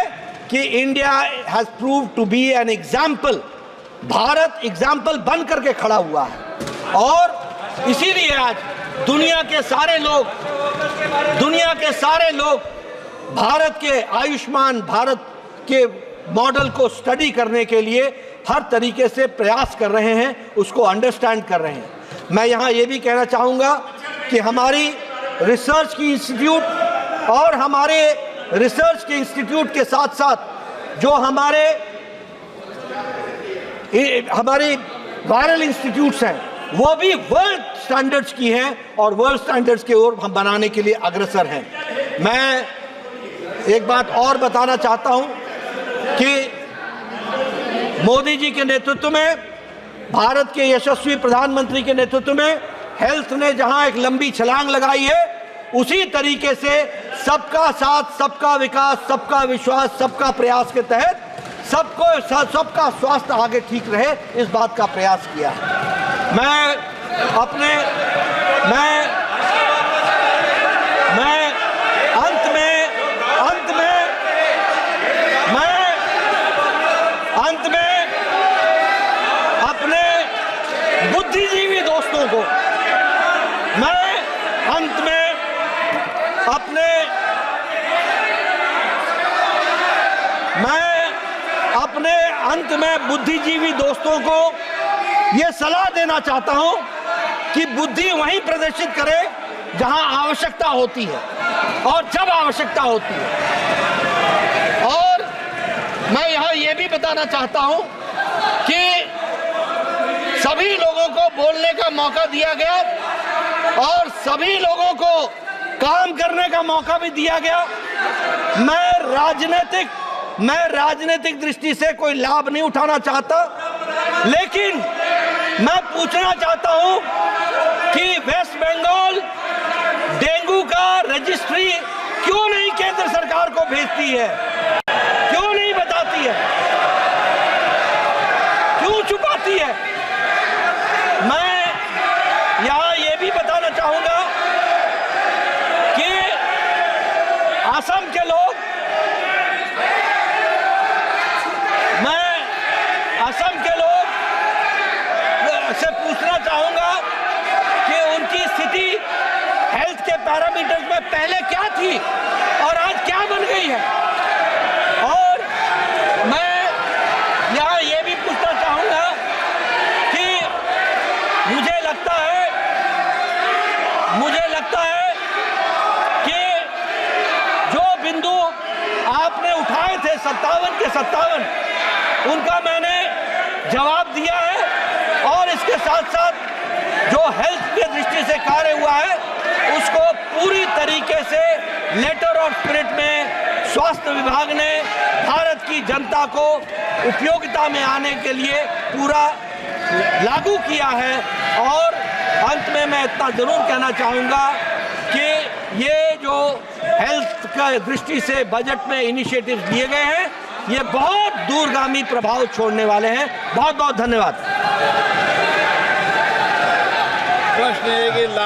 कि India has prove to be an example. Bharat example बन करके खड़ा हुआ है, और इसीलिए आज दुनिया के सारे लोग भारत के आयुष्मान भारत के मॉडल को स्टडी करने के लिए हर तरीके से प्रयास कर रहे हैं, उसको अंडरस्टैंड कर रहे हैं। मैं यहाँ ये भी कहना चाहूँगा कि हमारी रिसर्च की इंस्टीट्यूट और हमारे रिसर्च के इंस्टीट्यूट के साथ साथ जो हमारे वायरल इंस्टीट्यूट्स हैं वो भी वर्ल्ड स्टैंडर्ड्स की हैं और वर्ल्ड स्टैंडर्ड्स की ओर हम बनाने के लिए अग्रसर हैं। मैं एक बात और बताना चाहता हूं कि मोदी जी के नेतृत्व में, भारत के यशस्वी प्रधानमंत्री के नेतृत्व में हेल्थ ने जहां एक लंबी छलांग लगाई है, उसी तरीके से सबका साथ, सबका विकास, सबका विश्वास, सबका प्रयास के तहत सबका स्वास्थ्य आगे ठीक रहे, इस बात का प्रयास किया है। मैं अंत में अपने बुद्धिजीवी दोस्तों को बुद्धिजीवी दोस्तों को यह सलाह देना चाहता हूं कि बुद्धि वहीं प्रदर्शित करे जहां आवश्यकता होती है और जब आवश्यकता होती है। और मैं यहां यह भी बताना चाहता हूं कि सभी लोगों को बोलने का मौका दिया गया और सभी लोगों को काम करने का मौका भी दिया गया। मैं राजनीतिक दृष्टि से कोई लाभ नहीं उठाना चाहता, लेकिन मैं पूछना चाहता हूं कि वेस्ट बंगाल डेंगू का रजिस्ट्री क्यों नहीं केंद्र सरकार को भेजती है, क्यों नहीं बताती है, क्यों छुपाती है। मैं यहां यह भी बताना चाहूंगा कि असम के लोग, से पूछना चाहूंगा कि उनकी स्थिति हेल्थ के पैरामीटर्स में पहले क्या थी और आज क्या बन गई है। और मैं यहां यह भी पूछना चाहूंगा कि मुझे लगता है कि जो बिंदु आपने उठाए थे 57 के 57 उनका मैंने जवाब दिया है और इसके साथ साथ जो हेल्थ की दृष्टि से कार्य हुआ है उसको पूरी तरीके से लेटर और स्पिरिट में स्वास्थ्य विभाग ने भारत की जनता को उपयोगिता में आने के लिए पूरा लागू किया है। और अंत में मैं इतना जरूर कहना चाहूँगा कि ये जो हेल्थ का दृष्टि से बजट में इनिशिएटिव्स लिए गए हैं ये बहुत दूरगामी प्रभाव छोड़ने वाले हैं। बहुत बहुत धन्यवाद। प्रश्न है कि